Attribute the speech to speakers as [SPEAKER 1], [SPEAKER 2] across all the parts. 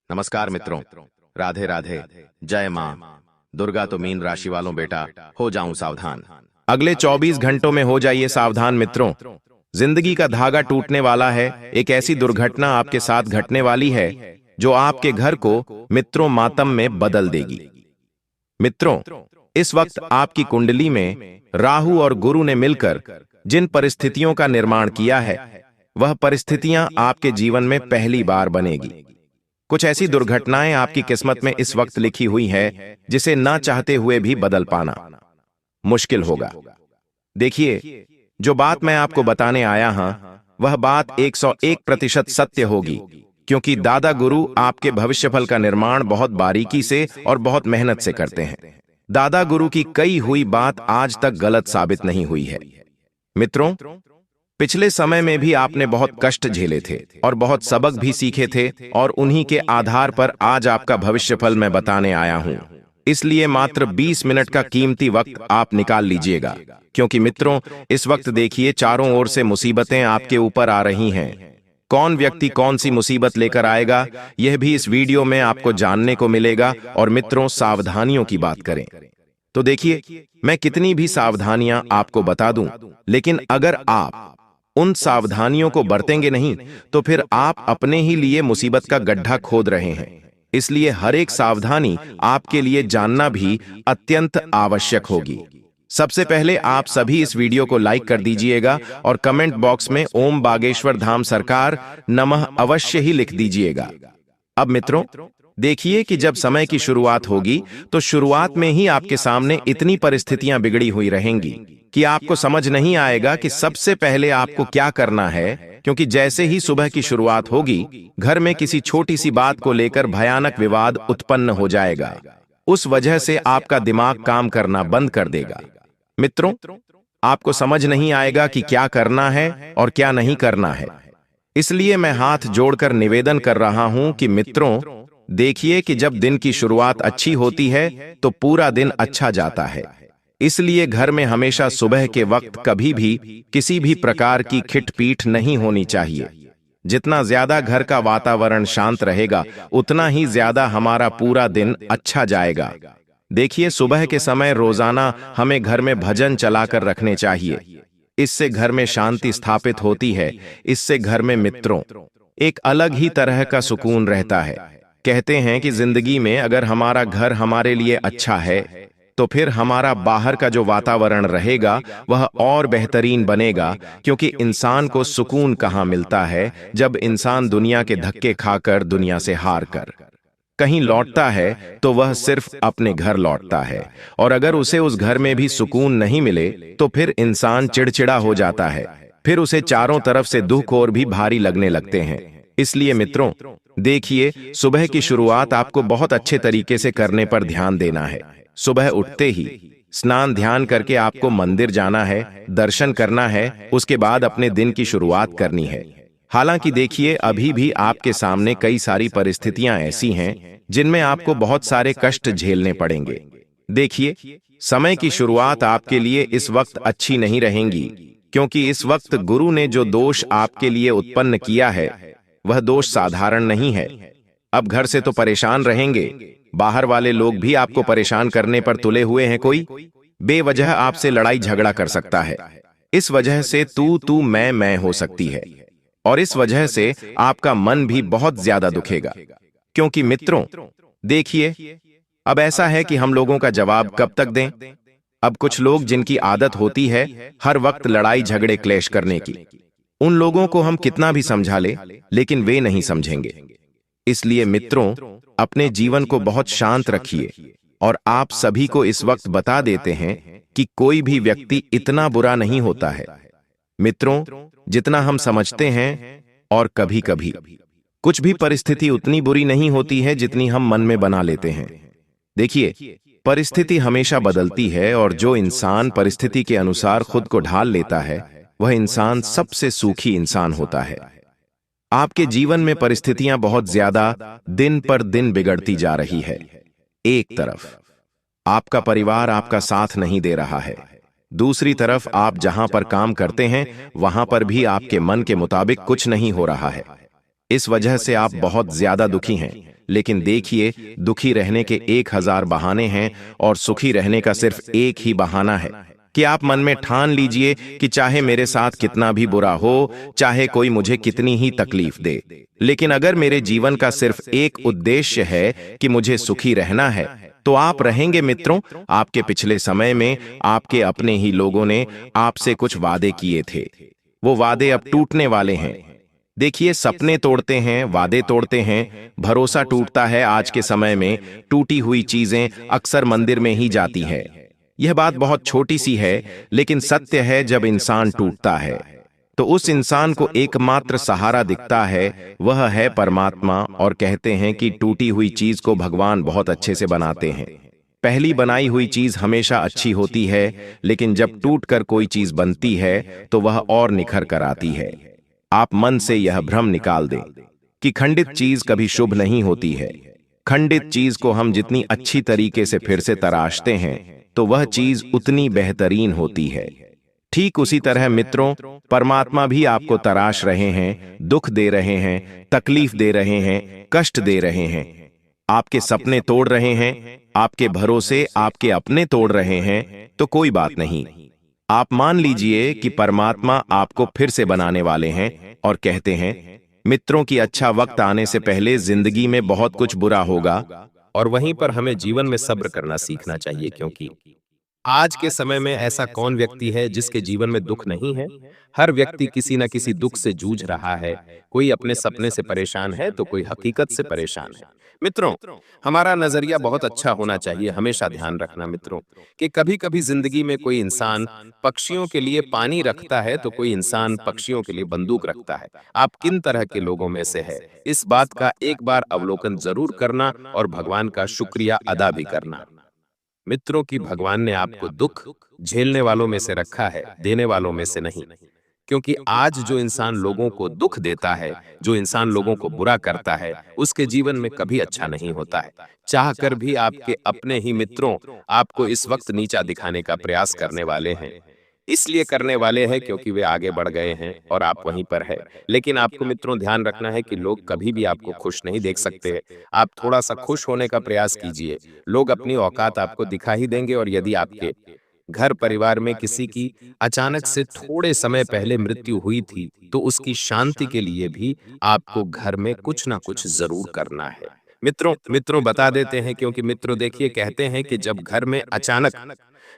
[SPEAKER 1] नमस्कार मित्रों, राधे राधे। जय माँ दुर्गा। तो मीन राशि वालों बेटा, हो जाऊं सावधान। अगले 24 घंटों में हो जाइए सावधान मित्रों। जिंदगी का धागा टूटने वाला है। एक ऐसी दुर्घटना आपके साथ घटने वाली है जो आपके घर को मित्रों मातम में बदल देगी। मित्रों, इस वक्त आपकी कुंडली में राहु और गुरु ने मिलकर जिन परिस्थितियों का निर्माण किया है, वह परिस्थितियां आपके जीवन में पहली बार बनेगी। कुछ ऐसी दुर्घटनाएं आपकी किस्मत में इस वक्त लिखी हुई है जिसे ना चाहते हुए भी बदल पाना मुश्किल होगा। देखिए, जो बात मैं आपको बताने आया हूं, वह बात 101% सत्य होगी, क्योंकि दादा गुरु आपके भविष्यफल का निर्माण बहुत बारीकी से और बहुत मेहनत से करते हैं। दादा गुरु की कही हुई बात आज तक गलत साबित नहीं हुई है। मित्रों, पिछले समय में भी आपने बहुत कष्ट झेले थे और बहुत सबक भी सीखे थे, और उन्हीं के आधार पर आज आपका भविष्यफल मैं बताने आया हूं। इसलिए मात्र 20 मिनट का कीमती वक्त आप निकाल लीजिएगा, क्योंकि मित्रों, इस वक्त देखिए चारों ओर से मुसीबतें आपके ऊपर आ रही हैं। कौन व्यक्ति कौन सी मुसीबत लेकर आएगा, यह भी इस वीडियो में आपको जानने को मिलेगा। और मित्रों, सावधानियों की बात करें तो देखिए, मैं कितनी भी सावधानियां आपको बता दूं, लेकिन अगर आप उन सावधानियों को बरतेंगे नहीं तो फिर आप अपने ही लिए मुसीबत का गड्ढा खोद रहे हैं। इसलिए हर एक सावधानी आपके लिए जानना भी अत्यंत आवश्यक होगी। सबसे पहले आप सभी इस वीडियो को लाइक कर दीजिएगा और कमेंट बॉक्स में ओम बागेश्वर धाम सरकार नमः अवश्य ही लिख दीजिएगा। अब मित्रों, देखिए कि जब समय की शुरुआत होगी तो शुरुआत में ही आपके सामने इतनी परिस्थितियां बिगड़ी हुई रहेंगी कि आपको समझ नहीं आएगा कि सबसे पहले आपको क्या करना है, क्योंकि जैसे ही सुबह की शुरुआत होगी, घर में किसी छोटी सी बात को लेकर भयानक विवाद उत्पन्न हो जाएगा। उस वजह से आपका दिमाग काम करना बंद कर देगा। मित्रों, आपको समझ नहीं आएगा कि क्या करना है और क्या नहीं करना है। इसलिए मैं हाथ जोड़कर निवेदन कर रहा हूं कि मित्रों, देखिए कि जब दिन की शुरुआत अच्छी होती है तो पूरा दिन अच्छा जाता है। इसलिए घर में हमेशा सुबह के वक्त कभी भी किसी भी प्रकार की खिटपीट नहीं होनी चाहिए। जितना ज्यादा घर का वातावरण शांत रहेगा, उतना ही ज्यादा हमारा पूरा दिन अच्छा जाएगा। देखिए, सुबह के समय रोजाना हमें घर में भजन चलाकर रखने चाहिए। इससे घर में शांति स्थापित होती है। इससे घर में मित्रों एक अलग ही तरह का सुकून रहता है। कहते हैं कि जिंदगी में अगर हमारा घर हमारे लिए अच्छा है तो फिर हमारा बाहर का जो वातावरण रहेगा वह और बेहतरीन बनेगा, क्योंकि इंसान को सुकून कहाँ मिलता है जब इंसान दुनिया के धक्के खाकर, दुनिया से हार कर कहीं लौटता है तो वह सिर्फ अपने घर लौटता है। और अगर उसे उस घर में भी सुकून नहीं मिले तो फिर इंसान चिड़चिड़ा हो जाता है। फिर उसे चारों तरफ से दुख और भी भारी लगने लगते हैं। इसलिए मित्रों, देखिए, सुबह की शुरुआत आपको बहुत अच्छे तरीके से करने पर ध्यान देना है। सुबह उठते ही स्नान ध्यान करके आपको मंदिर जाना है, दर्शन करना है, उसके बाद अपने दिन की शुरुआत करनी है। हालांकि देखिए, अभी भी आपके सामने कई सारी परिस्थितियां ऐसी हैं जिनमें आपको बहुत सारे कष्ट झेलने पड़ेंगे। देखिए, समय की शुरुआत आपके लिए इस वक्त अच्छी नहीं रहेंगी, क्योंकि इस वक्त गुरु ने जो दोष आपके लिए उत्पन्न किया है वह दोष साधारण नहीं है। अब घर से तो परेशान रहेंगे, बाहर वाले लोग भी आपको परेशान करने पर तुले हुए हैं। कोई बेवजह आपसे लड़ाई झगड़ा कर सकता है। इस वजह से तू मैं हो सकती है, और इस वजह से आपका मन भी बहुत ज्यादा दुखेगा। क्योंकि मित्रों, देखिए, अब ऐसा है कि हम लोगों का जवाब कब तक दें। अब कुछ लोग जिनकी आदत होती है हर वक्त लड़ाई झगड़े क्लेश करने की, उन लोगों को हम कितना भी समझा ले, लेकिन वे नहीं समझेंगे। इसलिए मित्रों, अपने जीवन को बहुत शांत रखिए। और आप सभी को इस वक्त बता देते हैं कि कोई भी व्यक्ति इतना बुरा नहीं होता है मित्रों जितना हम समझते हैं। और कभी कभी कुछ भी परिस्थिति उतनी बुरी नहीं होती है जितनी हम मन में बना लेते हैं। देखिए, परिस्थिति हमेशा बदलती है, और जो इंसान परिस्थिति के अनुसार खुद को ढाल लेता है वह इंसान सबसे सुखी इंसान होता है। आपके जीवन में परिस्थितियां बहुत ज्यादा दिन पर दिन बिगड़ती जा रही है। एक तरफ आपका परिवार आपका साथ नहीं दे रहा है, दूसरी तरफ आप जहां पर काम करते हैं वहां पर भी आपके मन के मुताबिक कुछ नहीं हो रहा है। इस वजह से आप बहुत ज्यादा दुखी हैं। लेकिन देखिए, दुखी रहने के 1000 बहाने हैं और सुखी रहने का सिर्फ एक ही बहाना है कि आप मन में ठान लीजिए कि चाहे मेरे साथ कितना भी बुरा हो, चाहे कोई मुझे कितनी ही तकलीफ दे, लेकिन अगर मेरे जीवन का सिर्फ एक उद्देश्य है कि मुझे सुखी रहना है, तो आप रहेंगे मित्रों। आपके पिछले समय में आपके अपने ही लोगों ने आपसे कुछ वादे किए थे। वो वादे अब टूटने वाले हैं। देखिए, सपने तोड़ते हैं, वादे तोड़ते हैं, भरोसा टूटता है। आज के समय में टूटी हुई चीजें अक्सर मंदिर में ही जाती है। यह बात बहुत छोटी सी है, लेकिन सत्य है, जब इंसान टूटता है तो उस इंसान को एकमात्र सहारा दिखता है, वह है परमात्मा। और कहते हैं कि टूटी हुई चीज को भगवान बहुत अच्छे से बनाते हैं। पहली बनाई हुई चीज हमेशा अच्छी होती है, लेकिन जब टूट कर कोई चीज बनती है तो वह और निखर कर आती है। आप मन से यह भ्रम निकाल दें कि खंडित चीज कभी शुभ नहीं होती है। खंडित चीज को हम जितनी अच्छी तरीके से फिर से तराशते हैं, तो वह चीज उतनी बेहतरीन होती है। ठीक उसी तरह मित्रों, परमात्मा भी आपको तराश रहे हैं, दुख दे रहे हैं, तकलीफ दे रहे हैं, कष्ट दे रहे हैं, आपके सपने तोड़ रहे हैं, आपके भरोसे आपके अपने तोड़ रहे हैं। तो कोई बात नहीं, आप मान लीजिए कि परमात्मा आपको फिर से बनाने वाले हैं। और कहते हैं मित्रों कि अच्छा वक्त आने से पहले जिंदगी में बहुत कुछ बुरा होगा।
[SPEAKER 2] और वहीं पर हमें जीवन में सब्र करना सीखना चाहिए, क्योंकि आज के समय में ऐसा कौन व्यक्ति है जिसके जीवन में दुख नहीं है। हर व्यक्ति किसी न किसी दुख से जूझ रहा है। कोई अपने सपने से परेशान है तो कोई हकीकत से परेशान है। मित्रों, हमारा नजरिया बहुत अच्छा होना चाहिए। हमेशा ध्यान रखना मित्रों कि कभी कभी जिंदगी में कोई इंसान पक्षियों के लिए पानी रखता है तो कोई इंसान पक्षियों के लिए बंदूक रखता है। आप किन तरह के लोगों में से है, इस बात का एक बार अवलोकन जरूर करना और भगवान का शुक्रिया अदा भी करना। मित्रों की भगवान ने आपको दुख झेलने वालों में से रखा है, देने वालों में से नहीं। क्योंकि आज जो इंसान लोगों को दुख देता है, जो इंसान लोगों को बुरा करता है, उसके जीवन में कभी अच्छा नहीं होता है। चाहकर भी आपके अपने ही मित्रों आपको इस वक्त नीचा दिखाने का प्रयास करने वाले हैं। इसलिए करने वाले हैं क्योंकि वे आगे बढ़ गए हैं और आप वहीं पर है। लेकिन आपको मित्रों ध्यान रखना है कि लोग कभी भी आपको खुश नहीं देख सकते। आप थोड़ा सा खुश होने का प्रयास कीजिए। लोग अपनी औकात आपको दिखा ही देंगे। और यदि आपके घर परिवार में किसी की अचानक से थोड़े समय पहले मृत्यु हुई थी, तो उसकी शांति के लिए भी आपको घर में कुछ ना कुछ जरूर करना है। मित्रों मित्रों बता देते हैं, क्योंकि मित्रों देखिए, कहते हैं कि जब घर में अचानक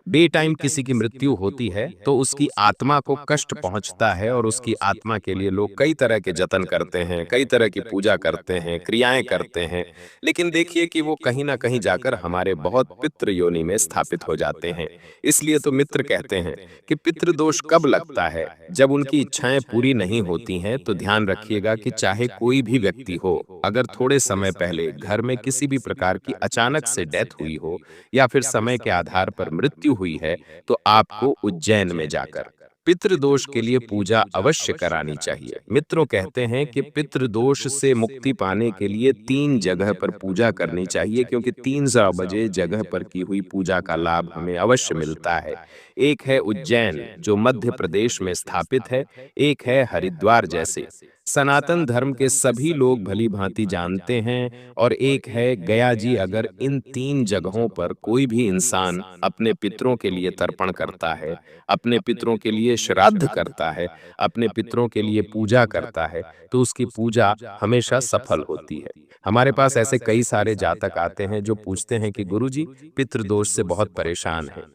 [SPEAKER 2] बेटाइम किसी की मृत्यु होती है तो उसकी आत्मा को कष्ट पहुंचता है। और उसकी आत्मा के लिए लोग कई तरह के जतन करते हैं, कई तरह की पूजा करते हैं, क्रियाएं करते हैं। लेकिन देखिए कि वो कहीं ना कहीं जाकर हमारे बहुत पितृ योनि में स्थापित हो जाते हैं। इसलिए तो मित्र कहते हैं कि पितृदोष कब लगता है, जब उनकी इच्छाएं पूरी नहीं होती हैं। तो ध्यान रखिएगा कि चाहे कोई भी व्यक्ति हो, अगर थोड़े समय पहले घर में किसी भी प्रकार की अचानक से डेथ हुई हो या फिर समय के आधार पर मृत्यु हुई है, तो आपको उज्जैन में जाकर पितृदोष के लिए पूजा अवश्य करानी चाहिए। मित्रों कहते हैं कि पितृदोष से मुक्ति पाने के लिए 3 जगह पर पूजा करनी चाहिए, क्योंकि 3 बजे जगह पर की हुई पूजा का लाभ हमें अवश्य मिलता है। एक है उज्जैन, जो मध्य प्रदेश में स्थापित है। एक है हरिद्वार, जैसे सनातन धर्म के सभी लोग भली भांति जानते हैं। और एक है गया जी। अगर इन 3 जगहों पर कोई भी इंसान अपने पितरों के लिए तर्पण करता है, अपने पितरों के लिए श्राद्ध करता है, अपने पितरों के लिए पूजा करता है, तो उसकी पूजा हमेशा सफल होती है। हमारे पास ऐसे कई सारे जातक आते हैं जो पूछते हैं कि गुरुजी, पितृदोष से बहुत परेशान हैं।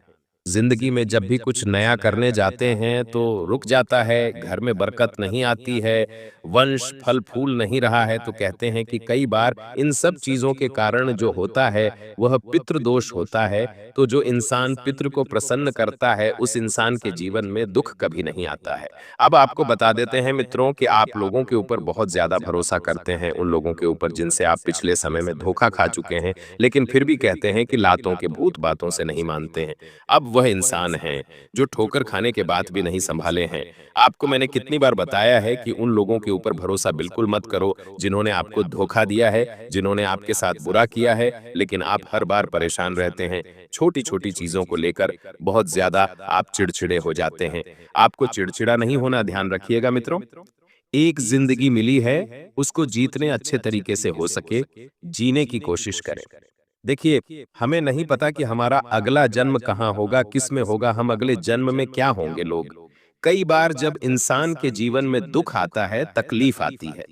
[SPEAKER 2] जिंदगी में जब भी कुछ नया करने जाते हैं तो रुक जाता है, घर में बरकत नहीं आती है, वंश फल फूल नहीं रहा है। तो कहते हैं कि कई बार इन सब चीजों के कारण जो होता है वह पितृदोष होता है। तो जो इंसान पितृ को प्रसन्न करता है, उस इंसान के जीवन में दुख कभी नहीं आता है। अब आपको बता देते हैं मित्रों कि आप लोगों के ऊपर बहुत ज्यादा भरोसा करते हैं, उन लोगों के ऊपर जिनसे आप पिछले समय में धोखा खा चुके हैं, लेकिन फिर भी कहते हैं कि लातों के भूत बातों से नहीं मानते हैं। अब वह इंसान हैं जो ठोकर खाने के बाद भी नहीं संभाले हैं। आपको मैंने कितनी बार बताया है कि उन लोगों के ऊपर भरोसा बिल्कुल मत करो जिन्होंने आपको धोखा दिया है, जिन्होंने आपके साथ बुरा किया है, लेकिन आप हर बार परेशान रहते हैं। छोटी छोटी चीजों को लेकर बहुत ज्यादा आप चिड़चिड़े हो जाते हैं। आपको चिड़चिड़ा नहीं होना, ध्यान रखिएगा मित्रों। एक जिंदगी मिली है, उसको जीतने अच्छे तरीके से हो सके, जीने की कोशिश करें। देखिए, हमें नहीं पता कि हमारा अगला जन्म कहाँ होगा, किस में होगा, हम अगले जन्म में क्या होंगे लोग। कई बार जब इंसान के जीवन में दुख आता है, तकलीफ आती है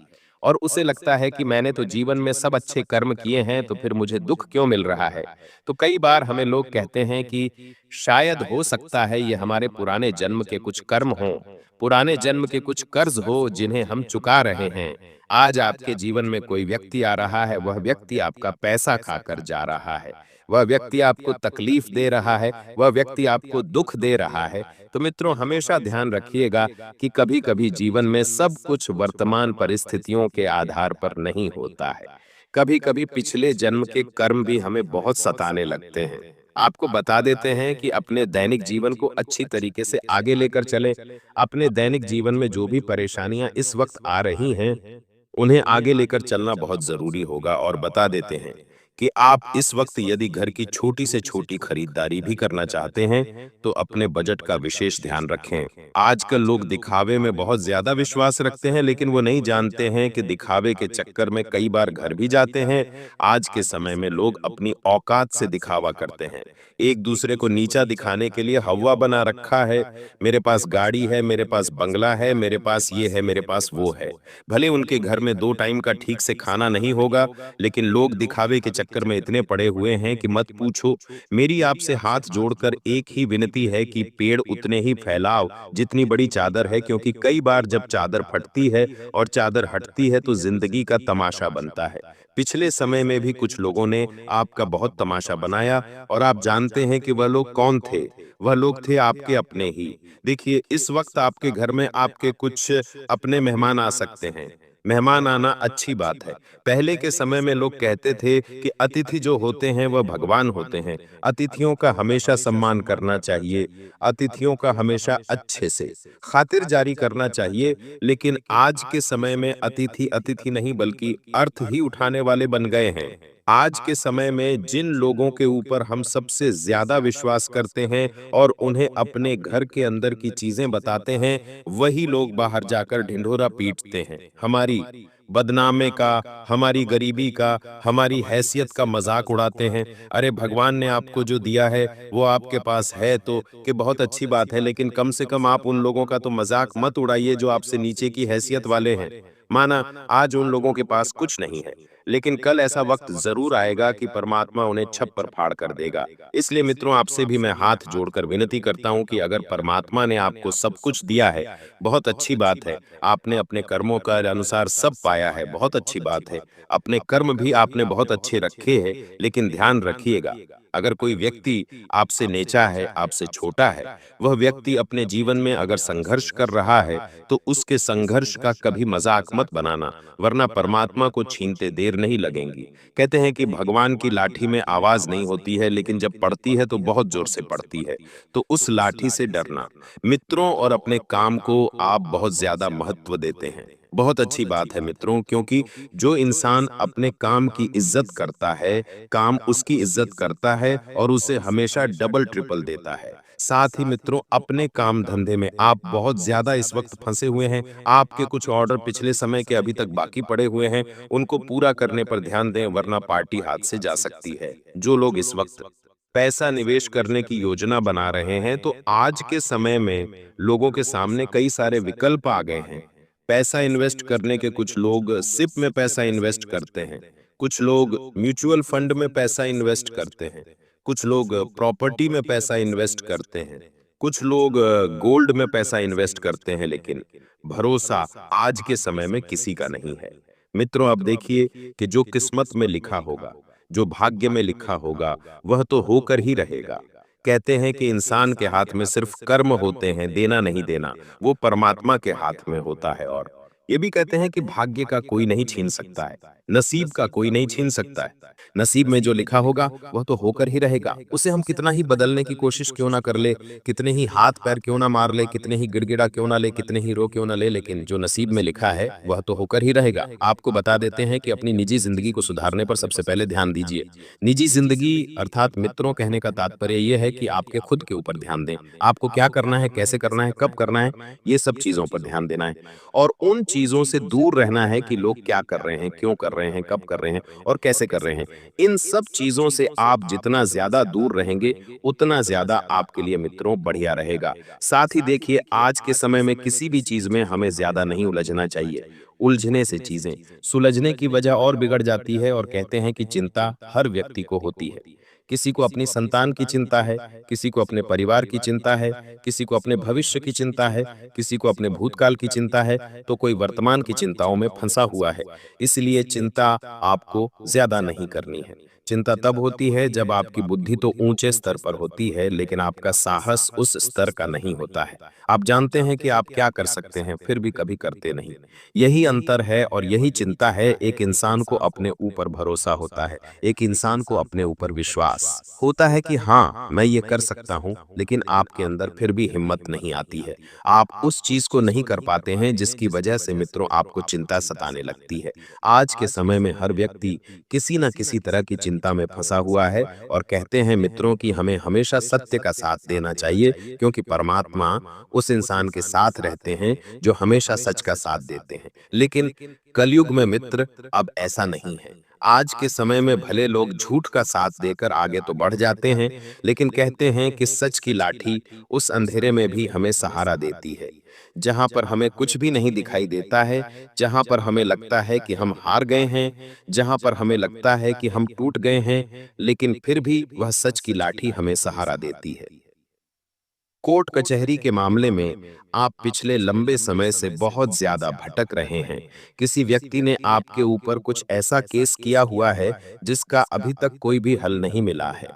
[SPEAKER 2] और उसे लगता है कि मैंने तो जीवन में सब अच्छे कर्म किए हैं, तो फिर मुझे दुख क्यों मिल रहा है? तो कई बार हमें लोग कहते हैं कि शायद हो सकता है ये हमारे पुराने जन्म के कुछ कर्म हों, पुराने जन्म के कुछ कर्ज हो जिन्हें हम चुका रहे हैं। आज आपके जीवन में कोई व्यक्ति आ रहा है, वह व्यक्ति आपका पैसा खाकर जा रहा है, वह व्यक्ति आपको तकलीफ दे रहा है, वह व्यक्ति आपको दुख दे रहा है। तो मित्रों, हमेशा ध्यान रखिएगा कि कभी-कभी जीवन में सब कुछ वर्तमान परिस्थितियों के आधार पर नहीं होता है। कभी-कभी पिछले जन्म के कर्म भी हमें बहुत सताने लगते हैं। आपको बता देते हैं कि अपने दैनिक जीवन को अच्छी तरीके से आगे लेकर चलें। अपने दैनिक जीवन में जो भी परेशानियां इस वक्त आ रही हैं, उन्हें आगे लेकर चलना बहुत जरूरी होगा और बता देते हैं कि आप इस वक्त यदि घर की छोटी से छोटी खरीदारी भी करना चाहते हैं, तो अपने बजट का विशेष ध्यान रखें। आजकल लोग दिखावे में बहुत ज्यादा विश्वास रखते हैं, लेकिन वो नहीं जानते हैं कि दिखावे के चक्कर में कई बार घर भी जाते हैं। आज के समय में लोग अपनी औकात से दिखावा करते हैं, एक दूसरे को नीचा दिखाने के लिए हव्वा बना रखा है। मेरे पास गाड़ी है, मेरे पास बंगला है, मेरे पास ये है, मेरे पास वो है। भले उनके घर में 2 टाइम का ठीक से खाना नहीं होगा, लेकिन लोग दिखावे के चक्कर में इतने पड़े हुए हैं कि मत पूछो। मेरी आपसे हाथ जोड़कर एक ही विनती है कि पेड़ उतने ही फैलाओ जितनी बड़ी चादर है, क्योंकि कई बार जब चादर फटती है और चादर हटती है तो जिंदगी का तमाशा बनता है। पिछले समय में भी कुछ लोगों ने आपका बहुत तमाशा बनाया और आप जानते हैं कि वह लोग कौन थे? वह लोग थे आपके अपने ही। देखिए, इस वक्त आपके घर में आपके कुछ अपने मेहमान आ सकते हैं। मेहमान आना अच्छी बात है। पहले के समय में लोग कहते थे कि अतिथि जो होते हैं वह भगवान होते हैं। अतिथियों का हमेशा सम्मान करना चाहिए, अतिथियों का हमेशा अच्छे से खातिरदारी करना चाहिए। लेकिन आज के समय में अतिथि अतिथि नहीं बल्कि अर्थ ही उठाने वाले बन गए हैं। आज के समय में जिन लोगों के ऊपर हम सबसे ज्यादा विश्वास करते हैं और उन्हें अपने घर के अंदर की चीजें बताते हैं, वही लोग बाहर जाकर ढिंढोरा पीटते हैं। हमारी बदनामे का, हमारी गरीबी का, हमारी हैसियत का मजाक उड़ाते हैं। अरे, भगवान ने आपको जो दिया है वो आपके पास है तो कि बहुत अच्छी बात है, लेकिन कम से कम आप उन लोगों का तो मजाक मत उड़ाइए जो आपसे नीचे की हैसियत वाले हैं। माना आज उन लोगों के पास कुछ नहीं है, लेकिन कल ऐसा वक्त जरूर आएगा कि परमात्मा उन्हें छप्पर फाड़ कर देगा। इसलिए मित्रों, आपसे भी मैं हाथ जोड़कर विनती करता हूं कि अगर परमात्मा ने आपको सब कुछ दिया है, बहुत अच्छी बात है। आपने अपने कर्मों का अनुसार सब पाया है, बहुत अच्छी बात है। अपने कर्म भी आपने बहुत अच्छे रखे हैं, लेकिन ध्यान रखिएगा, अगर कोई व्यक्ति आपसे नीचा है, आपसे छोटा है, वह व्यक्ति अपने जीवन में अगर संघर्ष कर रहा है, तो उसके संघर्ष का कभी मजाक मत बनाना, वरना परमात्मा को छीनते देर नहीं लगेंगी। कहते हैं कि भगवान की लाठी में आवाज नहीं होती है, लेकिन जब पड़ती है तो बहुत जोर से पड़ती है। तो उस लाठी से डरना। मित्रों और अपने काम को आप बहुत ज्यादा महत्व देते हैं, बहुत अच्छी बात है मित्रों, क्योंकि जो इंसान अपने काम की इज्जत करता है, काम उसकी इज्जत करता है और उसे हमेशा डबल ट्रिपल देता है। साथ ही मित्रों, अपने काम धंधे में आप बहुत ज्यादा इस वक्त फंसे हुए हैं। आपके कुछ ऑर्डर पिछले समय के अभी तक बाकी पड़े हुए हैं, उनको पूरा करने पर ध्यान दें, वरना पार्टी हाथ से जा सकती है। जो लोग इस वक्त पैसा निवेश करने की योजना बना रहे हैं, तो आज के समय में लोगों के सामने कई सारे विकल्प आ गए हैं। पैसा इन्वेस्ट करने के कुछ लोग सिप में पैसा इन्वेस्ट करते हैं, कुछ लोग म्यूचुअल फंड में पैसा इन्वेस्ट करते हैं, कुछ लोग प्रॉपर्टी में पैसा इन्वेस्ट करते हैं, कुछ लोग गोल्ड में पैसा इन्वेस्ट करते हैं, लेकिन भरोसा आज के समय में किसी का नहीं है। मित्रों, अब देखिए कि जो किस्मत में लिखा होगा, जो भाग्य में लिखा होगा, वह तो होकर ही रहेगा। कहते हैं कि इंसान के हाथ में सिर्फ कर्म होते हैं, देना नहीं देना वो परमात्मा के हाथ में होता है। और ये भी कहते हैं कि भाग्य का कोई नहीं छीन सकता है, नसीब का कोई नहीं छीन सकता है। नसीब में जो लिखा होगा वह तो होकर ही रहेगा, उसे हम कितना ही बदलने की कोशिश क्यों ना कर ले, कितने ही हाथ पैर क्यों ना मार ले, कितने ही गिड़गिड़ा क्यों ना ले, कितने ही रो क्यों ना ले, लेकिन जो नसीब में लिखा है वह तो होकर ही रहेगा। आपको बता देते हैं कि अपनी निजी जिंदगी को सुधारने पर सबसे पहले ध्यान दीजिए। निजी जिंदगी अर्थात मित्रों, कहने का तात्पर्य यह है कि आपके खुद के ऊपर ध्यान दें। आपको क्या करना है, कैसे करना है, कब करना है, ये सब चीजों पर ध्यान देना है और उन चीजों से दूर रहना है कि लोग क्या कर रहे हैं, क्यों कर रहे हैं, कब कर रहे हैं और कैसे कर रहे हैं। इन सब चीजों से आप जितना ज्यादा दूर रहेंगे, उतना ज्यादा आपके लिए मित्रों बढ़िया रहेगा। साथ ही देखिए, आज के समय में किसी भी चीज में हमें ज्यादा नहीं उलझना चाहिए। उलझने से चीजें सुलझने की वजह और बिगड़ जाती है, और कहते हैं कि चिंता हर व्यक्ति को होती है। किसी को अपनी संतान की चिंता है, किसी को अपने परिवार की चिंता है, किसी को अपने भविष्य की चिंता है, किसी को अपने भूतकाल की चिंता है, तो कोई वर्तमान की चिंताओं में फंसा हुआ है। इसलिए चिंता आपको ज्यादा नहीं करनी है। चिंता तब होती है जब आपकी बुद्धि तो ऊंचे स्तर पर होती है, लेकिन आपका साहस उस स्तर का नहीं होता है। आप जानते हैं कि आप क्या कर सकते हैं, फिर भी कभी करते नहीं। यही अंतर है, और यही चिंता है। एक इंसान को अपने ऊपर भरोसा होता है, एक इंसान को अपने ऊपर विश्वास होता है कि हाँ, मैं ये कर सकता हूं, लेकिन आपके अंदर फिर भी हिम्मत नहीं आती है। आप उस चीज को नहीं कर पाते हैं जिसकी वजह से मित्रों आपको चिंता सताने लगती है। आज के समय में हर व्यक्ति किसी न किसी तरह की चिंता में फंसा हुआ है, और कहते हैं मित्रों कि हमें हमेशा सत्य का साथ देना चाहिए, क्योंकि परमात्मा उस इंसान के साथ रहते हैं जो हमेशा सच का साथ देते हैं। लेकिन कलयुग में मित्र अब ऐसा नहीं है। आज के समय में भले लोग झूठ का साथ देकर आगे तो बढ़ जाते हैं, लेकिन कहते हैं कि सच की लाठी उस अंधेरे में भी हमें सहारा देती है। जहां पर हमें कुछ भी नहीं दिखाई देता है, जहां पर हमें लगता है कि हम हार गए हैं, जहां पर हमें लगता है कि हम टूट गए हैं, लेकिन फिर भी वह सच की लाठी हमें सहारा देती है। कोर्ट कचहरी के मामले में आप पिछले लंबे समय से बहुत ज्यादा भटक रहे हैं। किसी व्यक्ति ने आपके ऊपर कुछ ऐसा केस किया हुआ है जिसका अभी तक कोई भी हल नहीं मिला है।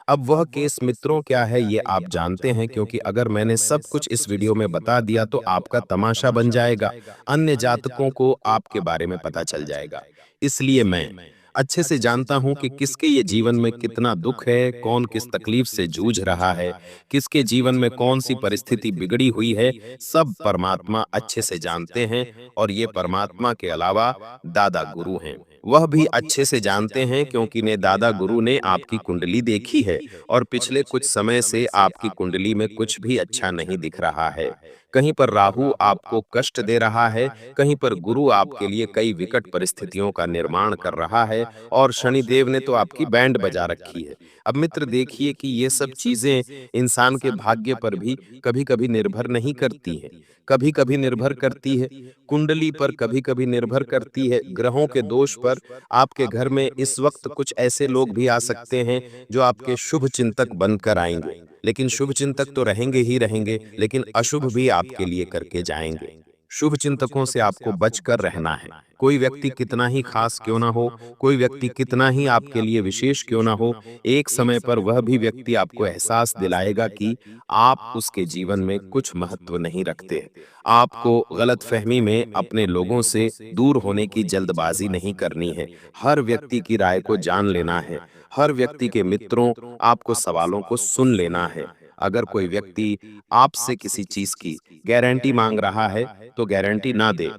[SPEAKER 2] अब वह केस मित्रों क्या है ये आप जानते हैं, क्योंकि अगर मैंने सब कुछ इस वीडियो में बता दिया तो आपका तमाशा बन जाएगा, अन्य जातकों को आपके बारे में पता चल जाएगा। इसलिए मैं अच्छे से जानता हूं कि किसके ये जीवन में कितना दुख है, कौन किस तकलीफ से जूझ रहा है, किसके जीवन में कौन सी परिस्थिति बिगड़ी हुई है, सब परमात्मा अच्छे से जानते हैं। और ये परमात्मा के अलावा दादा गुरु हैं, वह भी अच्छे से जानते हैं, क्योंकि ने दादा गुरु ने आपकी कुंडली देखी है, और पिछले कुछ समय से आपकी कुंडली में कुछ भी अच्छा नहीं दिख रहा है। कहीं पर राहु आपको कष्ट दे रहा है, कहीं पर गुरु आपके लिए कई विकट परिस्थितियों का निर्माण कर रहा है, और शनिदेव ने तो आपकी बैंड बजा रखी है। अब मित्र देखिए कि ये सब चीजें इंसान के भाग्य पर भी कभी कभी निर्भर नहीं करती हैं, कभी कभी निर्भर करती है कुंडली पर, कभी कभी निर्भर करती है ग्रहों के दोष पर। आपके घर में इस वक्त कुछ ऐसे लोग भी आ सकते हैं जो आपके शुभ चिंतक बनकर आएंगे, लेकिन शुभ चिंतक तो रहेंगे ही रहेंगे, लेकिन अशुभ भी आपके लिए करके जाएंगे। शुभ चिंतकों से आपको बचकर रहना है। कोई व्यक्ति कितना ही खास क्यों ना हो, कोई व्यक्ति कितना ही आपके लिए विशेष क्यों ना हो, एक समय पर वह भी व्यक्ति आपको एहसास दिलाएगा कि आप उसके जीवन में कुछ महत्व नहीं रखते। आपको गलतफहमी में अपने लोगों से दूर होने की जल्दबाजी नहीं करनी है। हर व्यक्ति की राय को जान लेना है। हर व्यक्ति के मित्रों आपको सवालों को सुन लेना है। अगर कोई व्यक्ति आपसे किसी चीज की गारंटी मांग रहा है तो गारंटी ना दे।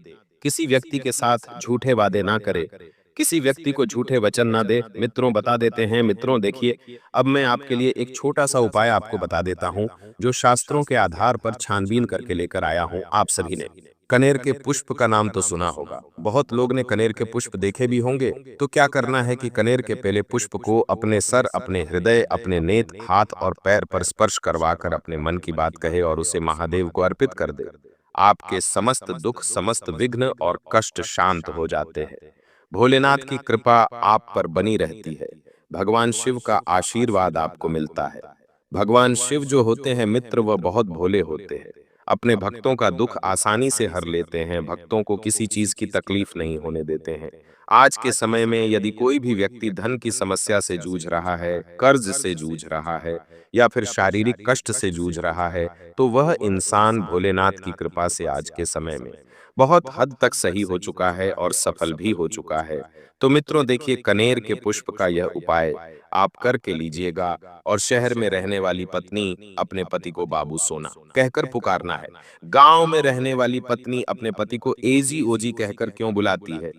[SPEAKER 2] किसी व्यक्ति के साथ झूठे वादे ना करे, किसी व्यक्ति को झूठे वचन ना दे। मित्रों बता देते हैं, मित्रों देखिए, अब मैं आपके लिए एक छोटा सा उपाय आपको बता देता हूं, जो शास्त्रों के आधार पर छानबीन करके लेकर आया हूं आप सभी ने। कनेर के पुष्प का नाम तो सुना होगा, बहुत लोग ने कनेर के पुष्प देखे भी होंगे। तो क्या करना है कि कनेर के पहले पुष्प को अपने सर, अपने हृदय, अपने नेत्र, हाथ और पैर पर स्पर्श करवाकर अपने मन की बात कहे और उसे महादेव को अर्पित कर दे। आपके समस्त दुख, समस्त विघ्न और कष्ट शांत हो जाते हैं। भोलेनाथ की कृपा आप पर बनी रहती है। भगवान शिव का आशीर्वाद आपको मिलता है। भगवान शिव जो होते हैं मित्र, वह बहुत भोले होते हैं। अपने भक्तों का दुख आसानी से हर लेते हैं, भक्तों को किसी चीज की तकलीफ नहीं होने देते हैं। आज के समय में यदि कोई भी व्यक्ति धन की समस्या से जूझ रहा है, कर्ज से जूझ रहा है, या फिर शारीरिक कष्ट से जूझ रहा है, तो वह इंसान भोलेनाथ की कृपा से आज के समय में बहुत हद तक सही हो चुका है और सफल भी हो चुका है। तो मित्रों देखिए, कनेर के पुष्प का यह उपाय आप करके लीजिएगा, और शहर में रहने वाली पत्नी अपने पति को बाबू सोना कहकर पुकारना है। गांव में रहने वाली पत्नी अपने पति को एजी ओजी कहकर क्यों बुलाती है?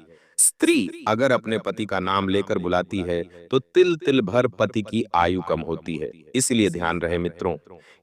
[SPEAKER 2] स्त्री अगर अपने पति का नाम लेकर बुलाती है तो तिल तिल भर पति की आयु कम होती है। इसलिए ध्यान रहे मित्रों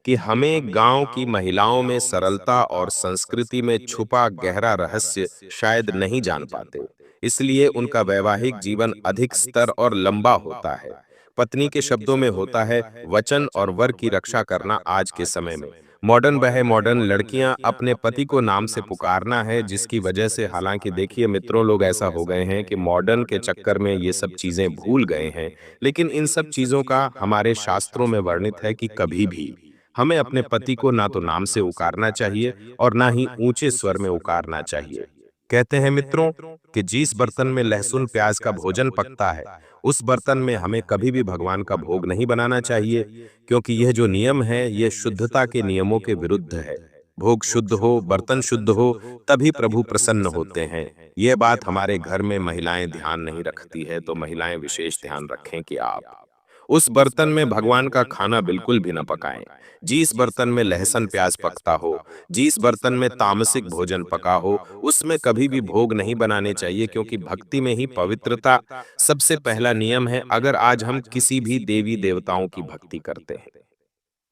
[SPEAKER 2] कि हमें गांव की महिलाओं में सरलता और संस्कृति में छुपा गहरा रहस्य शायद नहीं जान पाते। इसलिए उनका वैवाहिक जीवन अधिक स्तर और लंबा होता है। पत्नी के शब्दों में होता है वचन और वर की रक्षा करना। आज के समय में मॉडर्न लड़कियां अपने पति को नाम से पुकारना है, जिसकी वजह से हालांकि देखिए मित्रों, लोग ऐसा हो गए हैं कि मॉडर्न के चक्कर में ये सब चीजें भूल गए हैं। लेकिन इन सब चीजों का हमारे शास्त्रों में वर्णित है कि कभी भी हमें अपने पति को ना तो नाम से उकारना चाहिए और ना ही ऊंचे स्वर में उकारना चाहिए। कहते हैं मित्रों कि जिस बर्तन में लहसुन प्याज का भोजन पकता है, उस बर्तन में हमें कभी भी भगवान का भोग नहीं बनाना चाहिए, क्योंकि यह जो नियम है यह शुद्धता के नियमों के विरुद्ध है। भोग शुद्ध हो, बर्तन शुद्ध हो, तभी प्रभु प्रसन्न होते हैं। यह बात हमारे घर में महिलाएं ध्यान नहीं रखती है, तो महिलाएं विशेष ध्यान रखें कि आप उस बर्तन में भगवान का खाना बिल्कुल भी न पकाएं। जिस बर्तन में लहसुन प्याज पकता हो, जिस बर्तन में तामसिक भोजन पका हो, उसमें कभी भी भोग नहीं बनाने चाहिए, क्योंकि भक्ति में ही पवित्रता सबसे पहला नियम है। अगर आज हम किसी भी देवी देवताओं की भक्ति करते हैं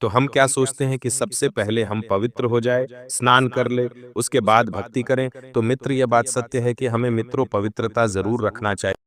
[SPEAKER 2] तो हम क्या सोचते हैं कि सबसे पहले हम पवित्र हो जाए, स्नान कर ले, उसके बाद भक्ति करें। तो मित्र, यह बात सत्य है कि हमें मित्रों पवित्रता जरूर रखना चाहिए।